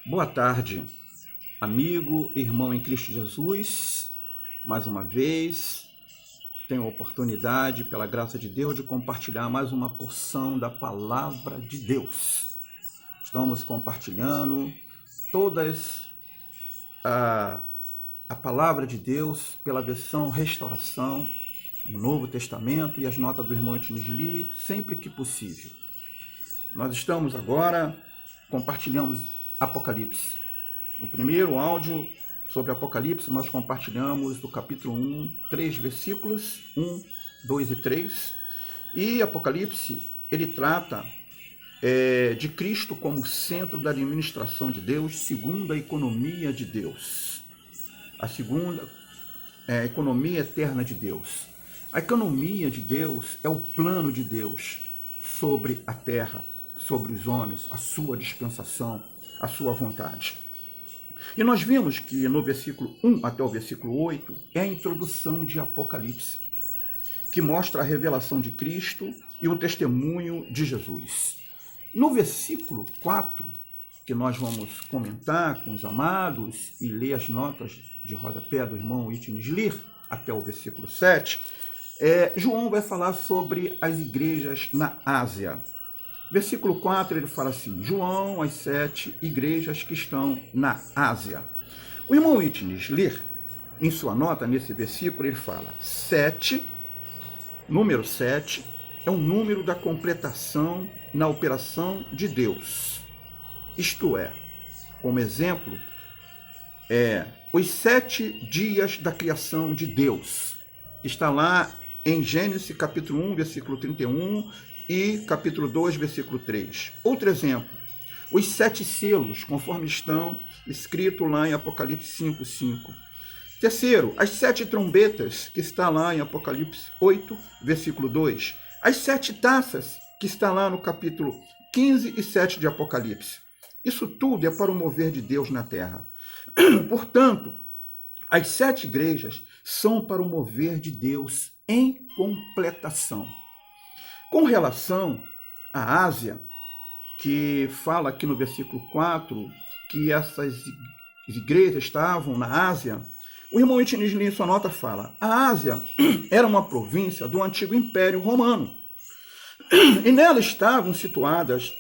Boa tarde, amigo, irmão em Cristo Jesus. Mais uma vez, tenho a oportunidade, pela graça de Deus, de compartilhar mais uma porção da Palavra de Deus. Estamos compartilhando todas a Palavra de Deus pela versão Restauração, no Novo Testamento, e as notas do irmão Etinisli, sempre que possível. Nós estamos agora, compartilhamos Apocalipse. No primeiro áudio sobre Apocalipse, nós compartilhamos do capítulo 1, 3 versículos, 1, 2 e 3. E Apocalipse, ele trata de Cristo como centro da administração de Deus, segundo a economia de Deus. A segunda é a economia eterna de Deus. A economia de Deus é o plano de Deus sobre a terra, sobre os homens, a sua dispensação, a sua vontade. E nós vimos que no versículo 1 até o versículo 8 é a introdução de Apocalipse, que mostra a revelação de Cristo e o testemunho de Jesus. No versículo 4, que nós vamos comentar com os amados e ler as notas de rodapé do irmão Etinisli, até o versículo 7, João vai falar sobre as igrejas na Ásia. Versículo 4, ele fala assim: João, as 7 igrejas que estão na Ásia. O irmão Etinisli, em sua nota, nesse versículo, ele fala: 7, número 7, é um número da completação na operação de Deus. Isto é, como exemplo, os 7 dias da criação de Deus. Está lá em Gênesis capítulo 1, versículo 31 e capítulo 2, versículo 3. Outro exemplo, os 7 selos, conforme estão escritos lá em Apocalipse 5, 5. Terceiro, as 7 trombetas, que está lá em Apocalipse 8, versículo 2. As 7 taças, que está lá no capítulo 15 e 7 de Apocalipse. Isso tudo é para o mover de Deus na terra. Portanto, as 7 igrejas são para o mover de Deus em completação. Com relação à Ásia, que fala aqui no versículo 4, que essas igrejas estavam na Ásia, o irmão Etinisli, em sua nota, fala: a Ásia era uma província do antigo Império Romano, e nela estavam situadas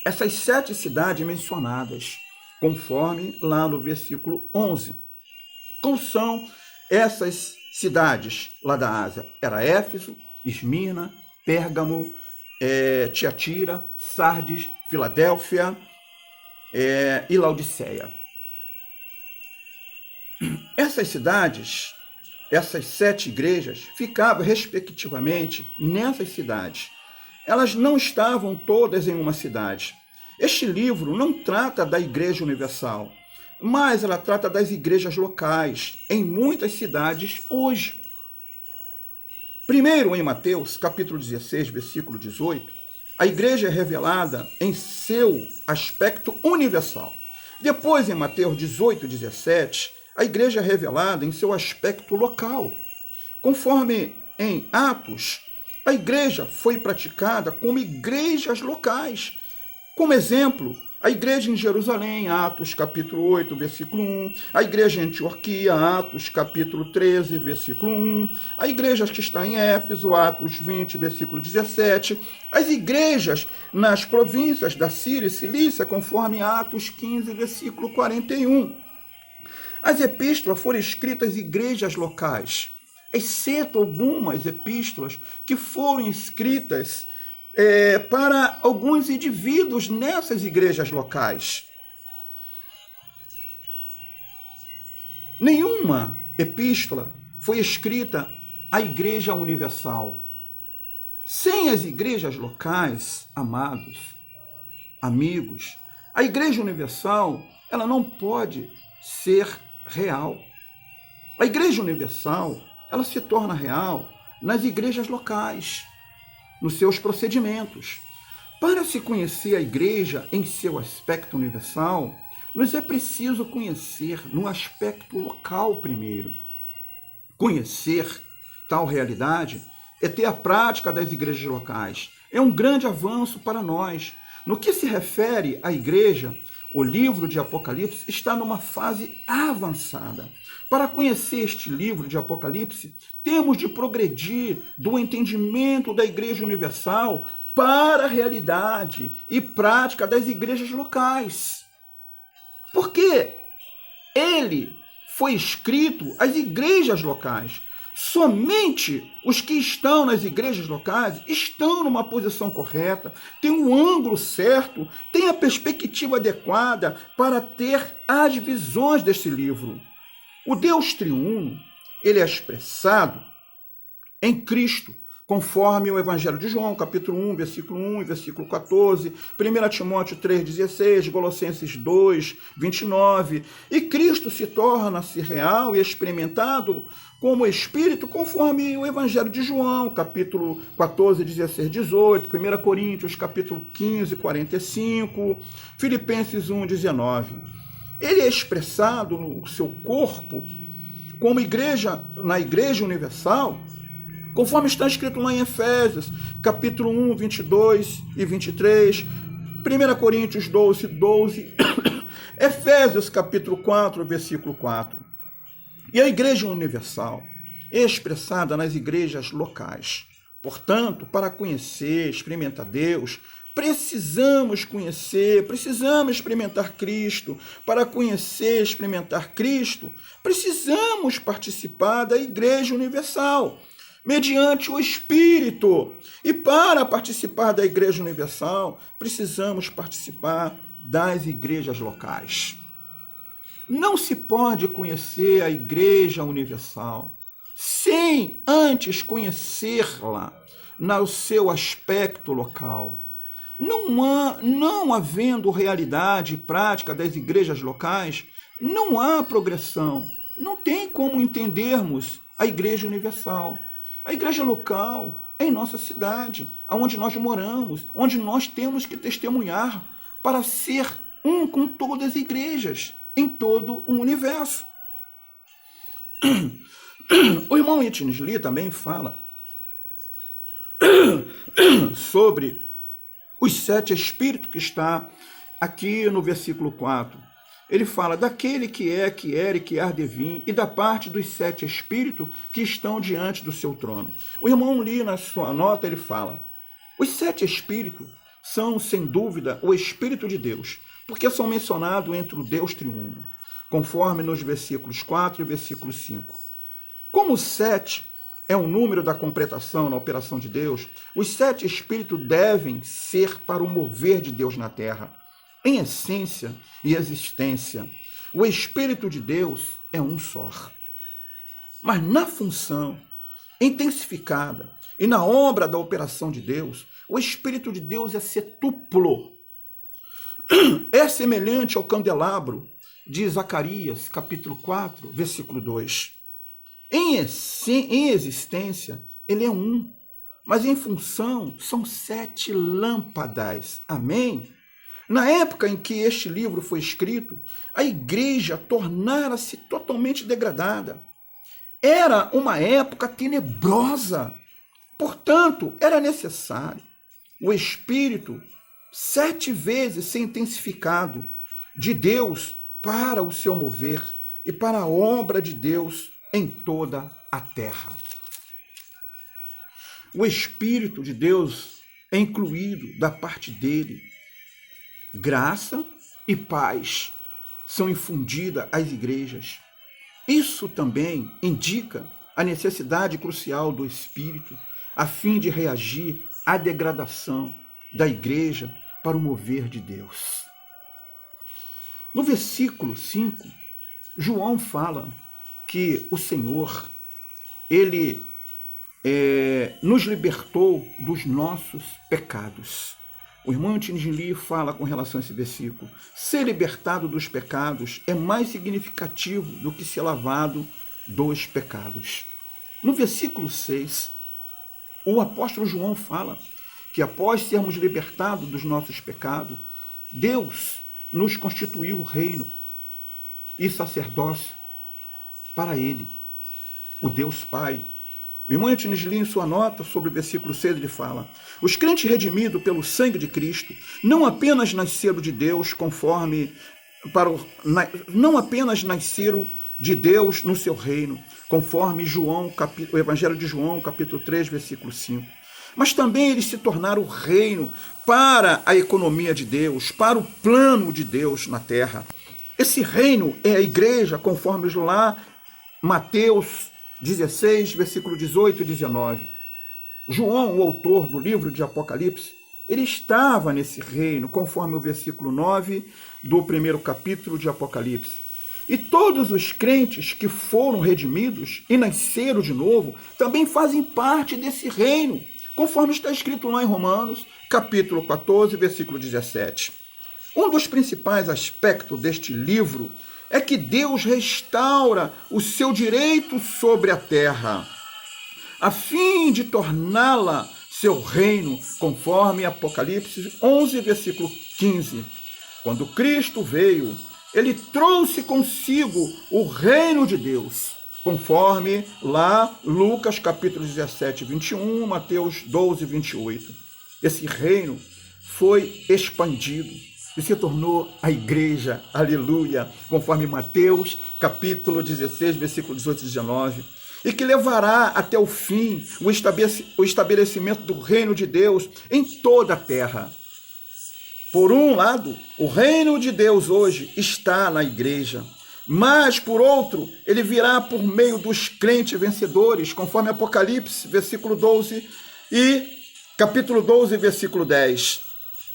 essas 7 cidades mencionadas, conforme lá no versículo 11. Quais são essas cidades lá da Ásia? Era Éfeso, Esmirna, Pérgamo, Tiatira, Sardes, Filadélfia e Laodiceia. Essas cidades, essas 7 igrejas, ficavam respectivamente nessas cidades. Elas não estavam todas em uma cidade. Este livro não trata da Igreja Universal, mas ela trata das igrejas locais, em muitas cidades hoje. Primeiro, em Mateus, capítulo 16, versículo 18, a igreja é revelada em seu aspecto universal. Depois, em Mateus 18, 17, a igreja é revelada em seu aspecto local. Conforme em Atos, a igreja foi praticada como igrejas locais. Como exemplo, a igreja em Jerusalém, Atos capítulo 8, versículo 1, a igreja em Antioquia, Atos capítulo 13, versículo 1, a igreja que está em Éfeso, Atos 20, versículo 17, as igrejas nas províncias da Síria e Cilícia, conforme Atos 15, versículo 41. As epístolas foram escritas em igrejas locais, exceto algumas epístolas que foram escritas para alguns indivíduos nessas igrejas locais. Nenhuma epístola foi escrita à Igreja Universal. Sem as igrejas locais, amados, amigos, a Igreja Universal, ela não pode ser real. A Igreja Universal, ela se torna real nas igrejas locais, nos seus procedimentos. Para se conhecer a igreja em seu aspecto universal, nos é preciso conhecer no aspecto local primeiro. Conhecer tal realidade é ter a prática das igrejas locais. É um grande avanço para nós. No que se refere à igreja, O livro de Apocalipse está numa fase avançada. Para conhecer este livro de Apocalipse, temos de progredir do entendimento da Igreja Universal para a realidade e prática das igrejas locais. Porque ele foi escrito às igrejas locais. Somente os que estão nas igrejas locais estão numa posição correta, têm um ângulo certo, têm a perspectiva adequada para ter as visões desse livro. O Deus triuno, ele é expressado em Cristo, conforme o Evangelho de João, capítulo 1, versículo 1 e versículo 14, 1 Timóteo 3,16, Colossenses 2, 29. E Cristo se torna-se real e experimentado como Espírito, conforme o Evangelho de João, capítulo 14, 16, 18, 1 Coríntios, capítulo 15, 45, Filipenses 1, 19. Ele é expressado no seu corpo como igreja, na Igreja Universal, conforme está escrito lá em Efésios, capítulo 1, 22 e 23, 1 Coríntios 12, 12, Efésios, capítulo 4, versículo 4. E a Igreja Universal é expressada nas igrejas locais. Portanto, para conhecer, experimentar Deus, precisamos conhecer, precisamos experimentar Cristo. Para conhecer, experimentar Cristo, precisamos participar da Igreja Universal, mediante o Espírito. E para participar da Igreja Universal, precisamos participar das igrejas locais. Não se pode conhecer a Igreja Universal sem antes conhecê-la no seu aspecto local. Não havendo realidade e prática das igrejas locais, não há progressão. Não tem como entendermos a Igreja Universal. A igreja local é em nossa cidade, onde nós moramos, onde nós temos que testemunhar para ser um com todas as igrejas em todo o universo. O irmão Etienne Lee também fala sobre os 7 espíritos que está aqui no versículo 4. Ele fala daquele que é, que era e que há de vir, e da parte dos 7 espíritos que estão diante do seu trono. O irmão Lee, na sua nota, ele fala: os 7 espíritos são, sem dúvida, o Espírito de Deus, porque são mencionados entre o Deus triuno, conforme nos versículos 4 e versículo 5. Como 7 é o número da completação na operação de Deus, os 7 espíritos devem ser para o mover de Deus na terra. Em essência e existência, o Espírito de Deus é um só. Mas na função intensificada e na obra da operação de Deus, o Espírito de Deus é setuplo. É semelhante ao candelabro de Zacarias, capítulo 4, versículo 2. Em existência, ele é um, mas em função são 7 lâmpadas. Amém? Na época em que este livro foi escrito, a igreja tornara-se totalmente degradada. Era uma época tenebrosa. Portanto, era necessário o Espírito 7 vezes ser intensificado de Deus para o seu mover e para a obra de Deus em toda a terra. O Espírito de Deus é incluído da parte dele. Graça e paz são infundidas às igrejas. Isso também indica a necessidade crucial do Espírito a fim de reagir à degradação da igreja para o mover de Deus. No versículo 5, João fala que o Senhor, ele nos libertou dos nossos pecados. O irmão Etienne Lee fala com relação a esse versículo: ser libertado dos pecados é mais significativo do que ser lavado dos pecados. No versículo 6, o apóstolo João fala que após sermos libertados dos nossos pecados, Deus nos constituiu o reino e sacerdócio para ele, o Deus Pai, O irmão Eugênio Lee, em sua nota sobre o versículo 6, ele fala: os crentes redimidos pelo sangue de Cristo não apenas nasceram de Deus não apenas nasceram de Deus no seu reino, conforme o Evangelho de João, capítulo 3, versículo 5, mas também eles se tornaram reino para a economia de Deus, para o plano de Deus na terra. Esse reino é a igreja, conforme lá Mateus 16, versículo 18 e 19. João, o autor do livro de Apocalipse, ele estava nesse reino, conforme o versículo 9 do primeiro capítulo de Apocalipse. E todos os crentes que foram redimidos e nasceram de novo também fazem parte desse reino, conforme está escrito lá em Romanos, capítulo 14, versículo 17. Um dos principais aspectos deste livro é que Deus restaura o seu direito sobre a terra, a fim de torná-la seu reino, conforme Apocalipse 11, versículo 15. Quando Cristo veio, ele trouxe consigo o reino de Deus, conforme lá Lucas capítulo 17, 21, Mateus 12, 28. Esse reino foi expandido e se tornou a igreja, aleluia, conforme Mateus capítulo 16, versículo 18 e 19, e que levará até o fim o estabelecimento do reino de Deus em toda a terra. Por um lado, o reino de Deus hoje está na igreja, mas, por outro, ele virá por meio dos crentes vencedores, conforme Apocalipse, versículo 12 e capítulo 12, versículo 10.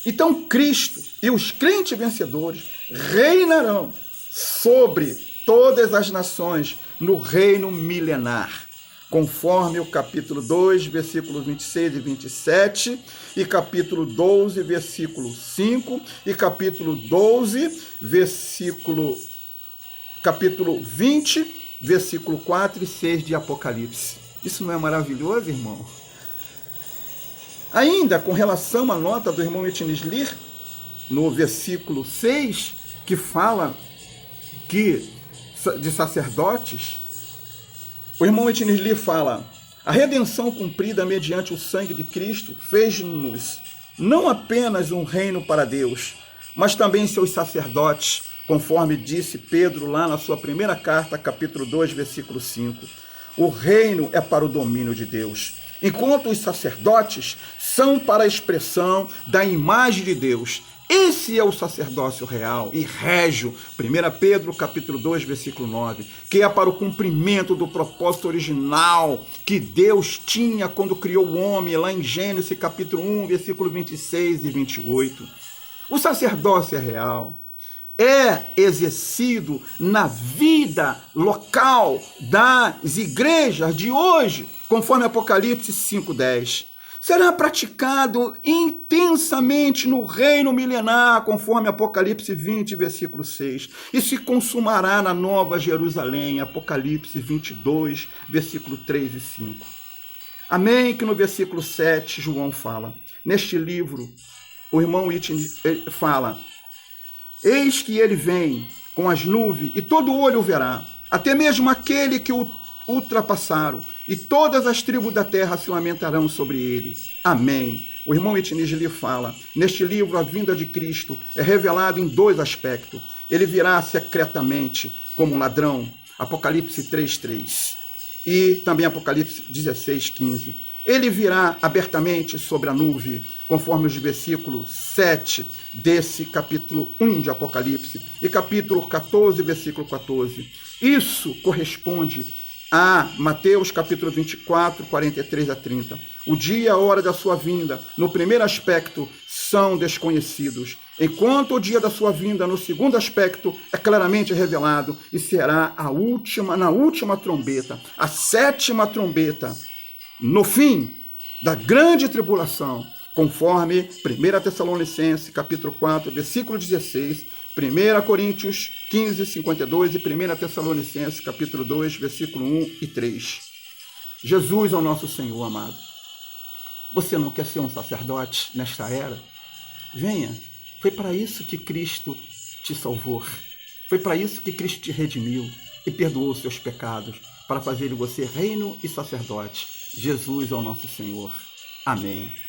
Então, Cristo e os crentes vencedores reinarão sobre todas as nações no reino milenar, conforme o capítulo 2, versículos 26 e 27, e capítulo 12, versículo 5, e capítulo 12, capítulo 20, versículo 4 e 6 de Apocalipse. Isso não é maravilhoso, irmão? Ainda com relação à nota do irmão Eugênio Lee, no versículo 6, que fala de sacerdotes, o irmão Eugênio Lee fala: a redenção cumprida mediante o sangue de Cristo fez-nos não apenas um reino para Deus, mas também seus sacerdotes, conforme disse Pedro lá na sua primeira carta, capítulo 2, versículo 5. O reino é para o domínio de Deus, enquanto os sacerdotes são para a expressão da imagem de Deus. Esse é o sacerdócio real e régio, 1 Pedro capítulo 2, versículo 9, que é para o cumprimento do propósito original que Deus tinha quando criou o homem, lá em Gênesis capítulo 1, versículo 26 e 28. O sacerdócio é real, é exercido na vida local das igrejas de hoje, conforme Apocalipse 5:10. Será praticado intensamente no reino milenar, conforme Apocalipse 20, versículo 6, e se consumará na Nova Jerusalém, Apocalipse 22, versículo 3 e 5. Amém, que no versículo 7, João fala, neste livro, o irmão Whitney fala: eis que ele vem com as nuvens, e todo olho o verá, até mesmo aquele que o ultrapassaram, e todas as tribos da terra se lamentarão sobre ele. Amém. O irmão Whitney Lee fala: neste livro a vinda de Cristo é revelada em dois aspectos. Ele virá secretamente como um ladrão, Apocalipse 3:3, e também Apocalipse 16:15. Ele virá abertamente sobre a nuvem, conforme os versículos 7 desse capítulo 1 de Apocalipse e capítulo 14, versículo 14. Isso corresponde a Mateus capítulo 24, 43 a 30. O dia e a hora da sua vinda, no primeiro aspecto, são desconhecidos, enquanto o dia da sua vinda, no segundo aspecto, é claramente revelado e será na última trombeta, a sétima trombeta, no fim da grande tribulação, conforme 1 Tessalonicenses capítulo 4, versículo 16, 1 Coríntios 15, 52 e 1 Tessalonicenses capítulo 2, versículo 1 e 3. Jesus é o nosso Senhor, amado. Você não quer ser um sacerdote nesta era? Venha. Foi para isso que Cristo te salvou. Foi para isso que Cristo te redimiu e perdoou os seus pecados, para fazer de você reino e sacerdote. Jesus é o nosso Senhor. Amém.